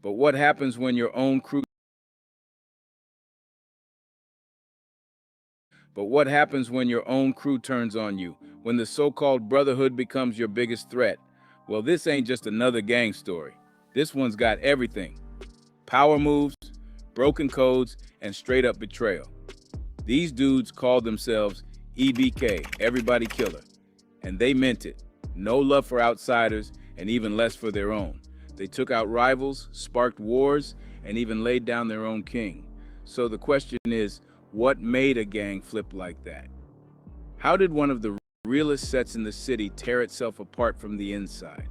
But what happens when your own crew But what happens when your own crew turns on you? When the so-called brotherhood becomes your biggest threat? Well, this ain't just another gang story. This one's got everything. Power moves, broken codes, and straight-up betrayal. These dudes called themselves EBK, Everybody Killer, and they meant it. No love for outsiders, and even less for their own. They took out rivals, sparked wars, and even laid down their own king. So the question is, what made a gang flip like that? How did one of the realest sets in the city tear itself apart from the inside?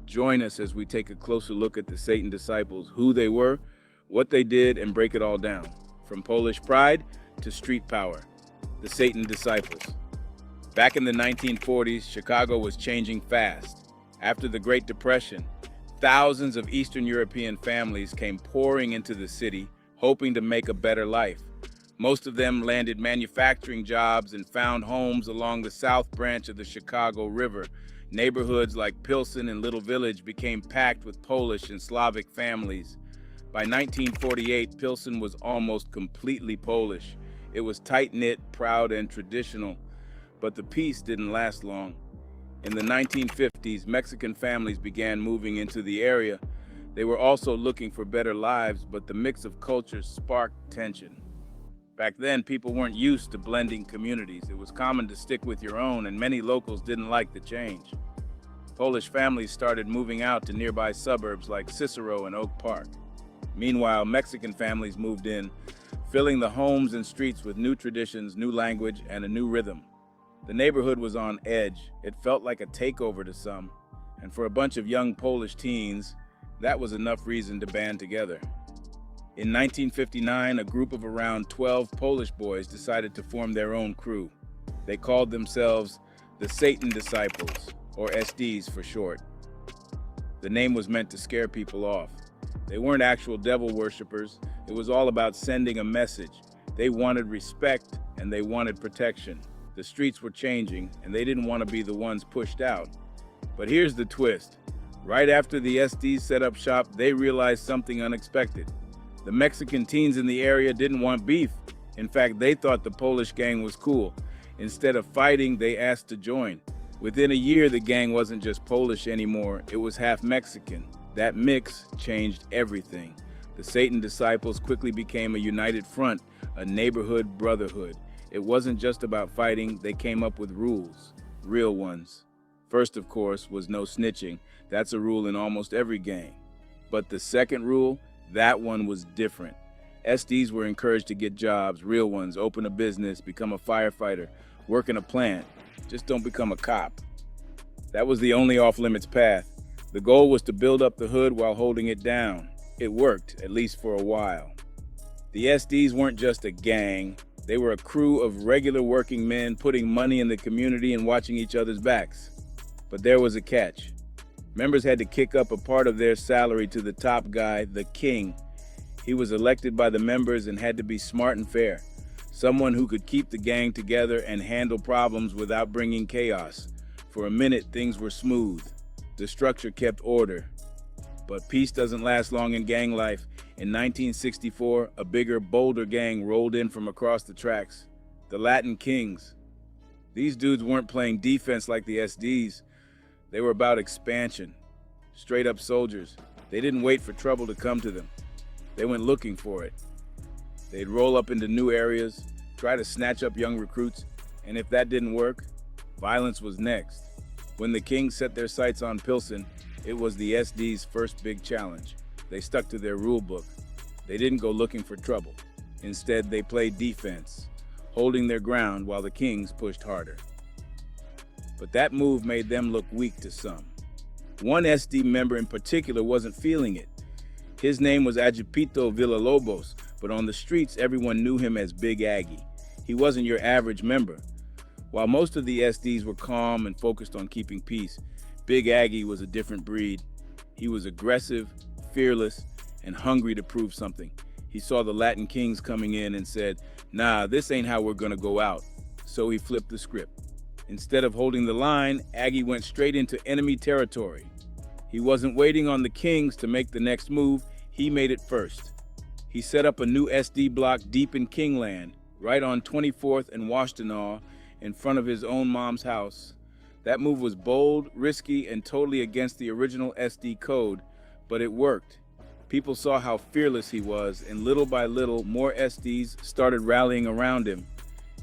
Join us as we take a closer look at the Satan Disciples, who they were, what they did, and break it all down. From Polish pride to street power. The Satan Disciples. Back in the 1940s, Chicago was changing fast. After the Great Depression, thousands of Eastern European families came pouring into the city, hoping to make a better life. Most of them landed manufacturing jobs and found homes along the South Branch of the Chicago River. Neighborhoods like Pilsen and Little Village became packed with Polish and Slavic families. By 1948, Pilsen was almost completely Polish. It was tight-knit, proud, and traditional. But the peace didn't last long. In the 1950s, Mexican families began moving into the area. They were also looking for better lives, but the mix of cultures sparked tension. Back then, people weren't used to blending communities. It was common to stick with your own, and many locals didn't like the change. Polish families started moving out to nearby suburbs like Cicero and Oak Park. Meanwhile, Mexican families moved in, filling the homes and streets with new traditions, new language, and a new rhythm. The neighborhood was on edge. It felt like a takeover to some, and for a bunch of young Polish teens, that was enough reason to band together. In 1959, a group of around 12 Polish boys decided to form their own crew. They called themselves the Satan Disciples, or SDs for short. The name was meant to scare people off. They weren't actual devil worshippers. It was all about sending a message. They wanted respect and they wanted protection. The streets were changing and they didn't want to be the ones pushed out. But here's the twist. Right after the SDs set up shop, they realized something unexpected. The Mexican teens in the area didn't want beef. In fact, they thought the Polish gang was cool. Instead of fighting, they asked to join. Within a year, the gang wasn't just Polish anymore, it was half Mexican. That mix changed everything. The Satan Disciples quickly became a united front, a neighborhood brotherhood. It wasn't just about fighting, they came up with rules, real ones. First, of course, was no snitching. That's a rule in almost every gang. But the second rule, that one was different. SDs were encouraged to get jobs, real ones, open a business, become a firefighter, work in a plant. Just don't become a cop. That was the only off-limits path. The goal was to build up the hood while holding it down. It worked, at least for a while. The SDs weren't just a gang. They were a crew of regular working men putting money in the community and watching each other's backs. But there was a catch. Members had to kick up a part of their salary to the top guy, the king. He was elected by the members and had to be smart and fair. Someone who could keep the gang together and handle problems without bringing chaos. For a minute, things were smooth. The structure kept order. But peace doesn't last long in gang life. In 1964, a bigger, bolder gang rolled in from across the tracks. The Latin Kings. These dudes weren't playing defense like the SDs. They were about expansion. Straight up soldiers. They didn't wait for trouble to come to them. They went looking for it. They'd roll up into new areas, try to snatch up young recruits, and if that didn't work, violence was next. When the Kings set their sights on Pilsen, it was the SD's first big challenge. They stuck to their rule book. They didn't go looking for trouble. Instead, they played defense, holding their ground while the Kings pushed harder. But that move made them look weak to some. One SD member in particular wasn't feeling it. His name was Agapito Villalobos, but on the streets everyone knew him as Big Aggie. He wasn't your average member. While most of the SDs were calm and focused on keeping peace, Big Aggie was a different breed. He was aggressive, fearless, and hungry to prove something. He saw the Latin Kings coming in and said, "Nah, this ain't how we're gonna go out." So he flipped the script. Instead of holding the line, Aggie went straight into enemy territory. He wasn't waiting on the Kings to make the next move. He made it first. He set up a new SD block deep in Kingland, right on 24th and Washtenaw, in front of his own mom's house. That move was bold, risky, and totally against the original SD code, but it worked. People saw how fearless he was, and little by little, more SDs started rallying around him.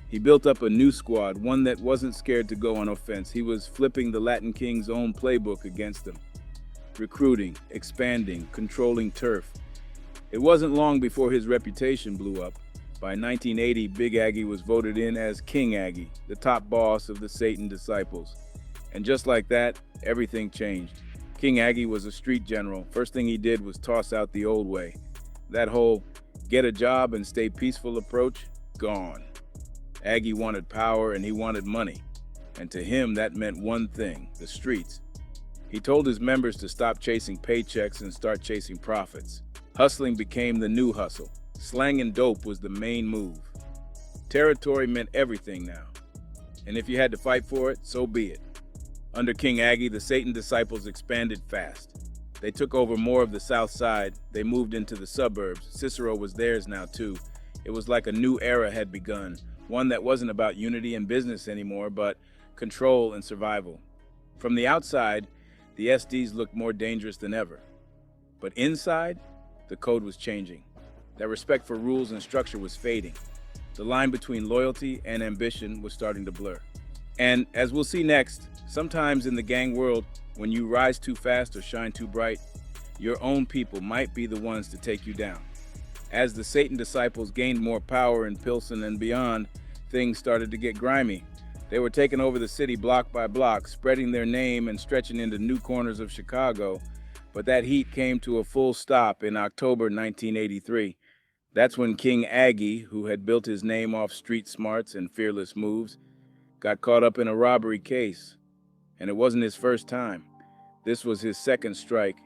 He built up a new squad, one that wasn't scared to go on offense. He was flipping the Latin King's own playbook against them. Recruiting, expanding, controlling turf. It wasn't long before his reputation blew up. By 1980, Big Aggie was voted in as King Aggie, the top boss of the Satan disciples. And just like that, everything changed. King Aggie was a street general. First thing he did was toss out the old way. That whole get a job and stay peaceful approach, gone. Aggie wanted power and he wanted money. And to him, that meant one thing, the streets. He told his members to stop chasing paychecks and start chasing profits. Hustling became the new hustle. Slang and dope was the main move. Territory meant everything now. And if you had to fight for it, so be it. Under King Aggie, the Satan disciples expanded fast. They took over more of the south side. They moved into the suburbs. Cicero was theirs now too. It was like a new era had begun, one that wasn't about unity and business anymore, but control and survival. From the outside, the SDs looked more dangerous than ever. But inside, the code was changing. That respect for rules and structure was fading. The line between loyalty and ambition was starting to blur. And as we'll see next, sometimes in the gang world, when you rise too fast or shine too bright, your own people might be the ones to take you down. As the Satan disciples gained more power in Pilsen and beyond, things started to get grimy. They were taking over the city block by block, spreading their name and stretching into new corners of Chicago. But that heat came to a full stop in October 1983. That's when King Aggie, who had built his name off street smarts and fearless moves, got caught up in a robbery case. And it wasn't his first time. This was his second strike,